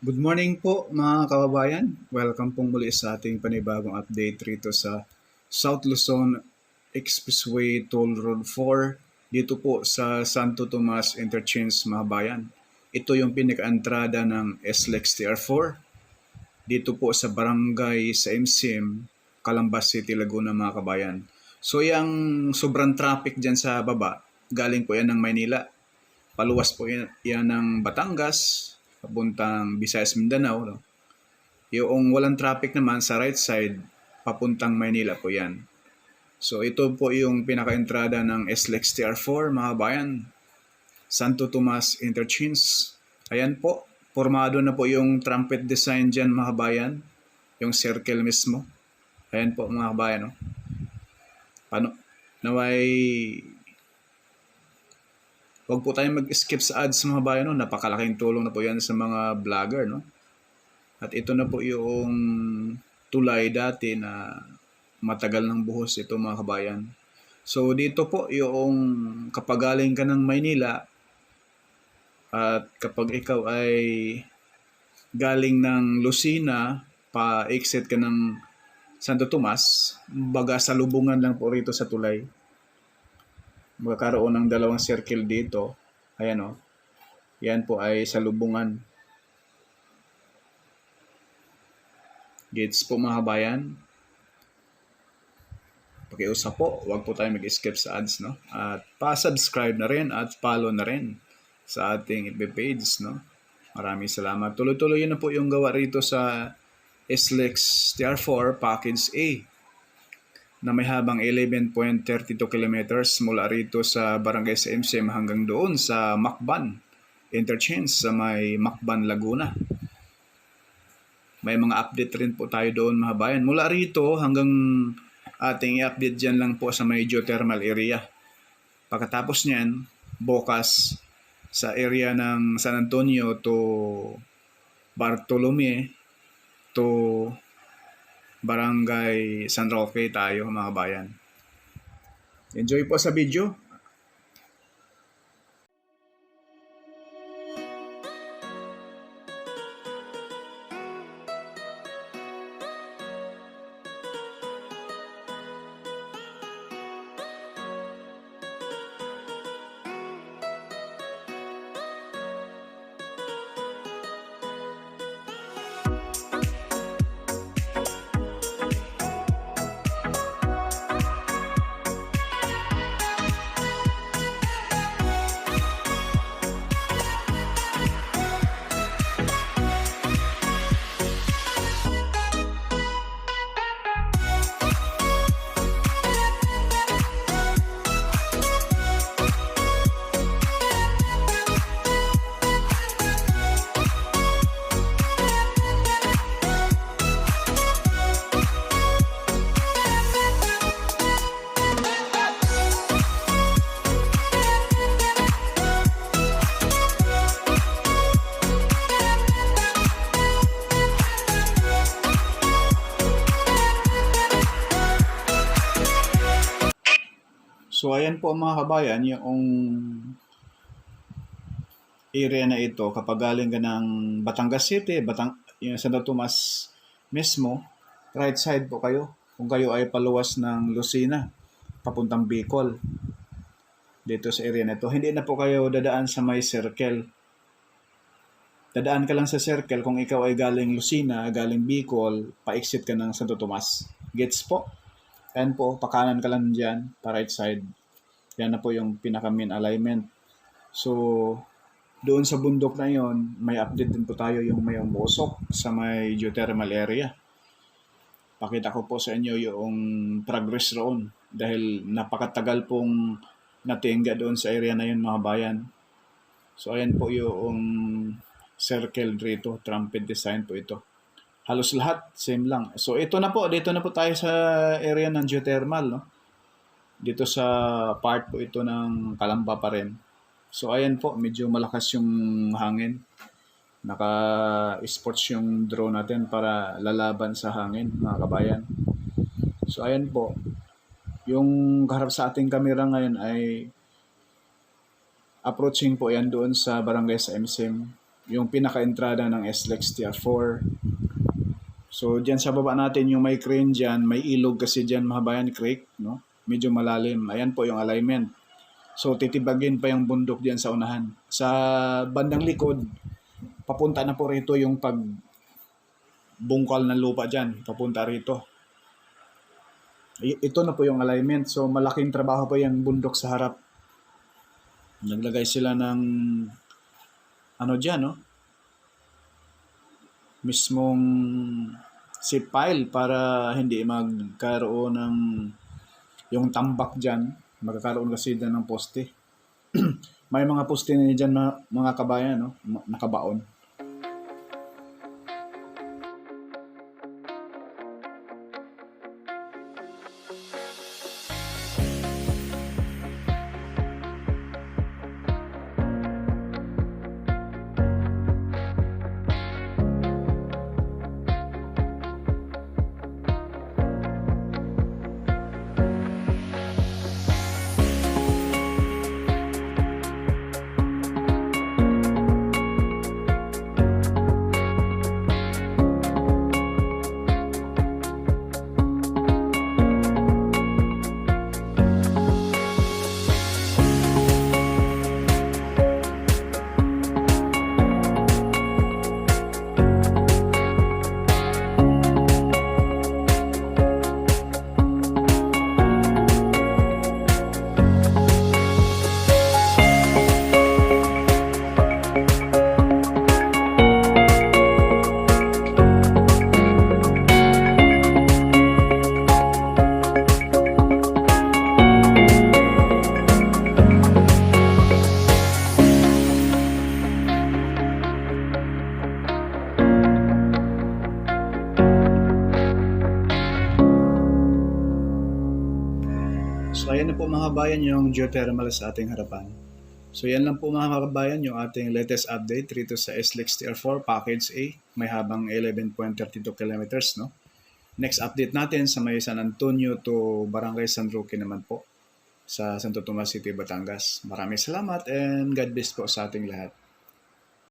Good morning po mga kababayan. Welcome pong muli sa ating panibagong update rito sa South Luzon Expressway Toll Road 4 dito po sa Santo Tomas Interchange mga bayan. Ito yung pinaka-entrada ng SLEX TR4 dito po sa barangay sa MCM, Calambas City, Laguna mga kabayan. So yung sobrang traffic dyan sa baba, galing po yan ng Maynila. Paluwas po yan ng Batangas, papuntang Visayas Mindanao. No? Yung walang traffic naman sa right side, papuntang Maynila po yan. So ito po yung pinaka-entrada ng SLEX TR4 mga bayan. Santo Tomas Interchange. Ayan po, formado na po yung trumpet design dyan mga bayan. Yung circle mismo. Ayan po mga bayan. No? Naway huwag po tayong mag-skip sa ads mga bayan, no? Napakalaking tulong na po yan sa mga vlogger, no? At ito na po yung tulay dati na matagal ng buhos ito mga kabayan. So dito po yung kapag galing ka ng Maynila at kapag ikaw ay galing ng Lucena, pa-exit ka ng Santo Tomas, baga salubungan lang po rito sa tulay. Magkakaroon ng dalawang circle dito. Ayan o. Yan po ay salubungan. Gates po mga kabayan. Pakiusap po, huwag po tayo mag-skip sa ads, no? At pa-subscribe na rin at follow na rin sa ating FB page, no? Maraming salamat. Tuloy-tuloy na po yung gawa rito sa SLEX TR4 Package A na may habang 11.32 kilometers mula rito sa barangay sa MCM hanggang doon sa Macban Interchange sa may Macban, Laguna. May mga update rin po tayo doon mga bayan. Mula rito hanggang ating i-update dyan lang po sa may geothermal area. Pagkatapos niyan, bukas sa area ng San Antonio to Bartolome to Barangay San Roque tayo mga bayan. Enjoy po sa video. So ayan po mga kabayan, yung area na ito kapag galing ka ng Batangas City, yung Santo Tomas mismo, right side po kayo. Kung kayo ay paluwas ng Lucena, papuntang Bicol, dito sa area na ito. Hindi na po kayo dadaan sa may circle. Dadaan ka lang sa circle kung ikaw ay galing Lucena, galing Bicol, pa-exit ka ng Santo Tomas. Gets po? Ayan po, pakanan ka lang dyan, pa right side. Yan na po yung pinaka-main alignment. So, doon sa bundok na yon, may update din po tayo yung may umusok sa may geothermal area. Pakita ko po sa inyo yung progress roon dahil napakatagal pong natingga doon sa area na yun mga bayan. So, ayan po yung circle rito, trumpet design po ito. Halos lahat, same lang. So, ito na po, dito na po tayo sa area ng geothermal, no? Dito sa part po ito ng Calamba pa rin. So, ayan po, medyo malakas yung hangin. Naka-sports yung drone natin para lalaban sa hangin, mga kabayan. So, ayan po. Yung kaharap sa ating camera ngayon ay approaching po yan doon sa barangay sa MCM. yung pinaka-entrada ng SLEX Tier 4. So, dyan sa baba natin, yung may crane dyan, may ilog kasi dyan, mga kabayan, creek, no? Medyo malalim. Ayan po yung alignment. So, titibagin pa yung bundok dyan sa unahan. Sa bandang likod, papunta na po rito yung pagbungkal ng lupa dyan. Papunta rito. Ito na po yung alignment. So, malaking trabaho pa yung bundok sa harap. Naglagay sila ng ano dyan, no? Mismong seat pile para hindi magkaroon ng yung tambak dyan. Magkakaroon kasi dyan ng poste. May mga poste na dyan mga kabayan, no? Nakabaon. So ayan na po mga kabayan yung geothermal sa ating harapan. So yan lang po mga kabayan yung ating latest update rito sa SLEX Tier 4 Package A. May habang 11.32 kilometers, no? Next update natin sa may San Antonio to Barangay San Roque naman po sa Santo Tomas City, Batangas. Maraming salamat and God bless po sa ating lahat.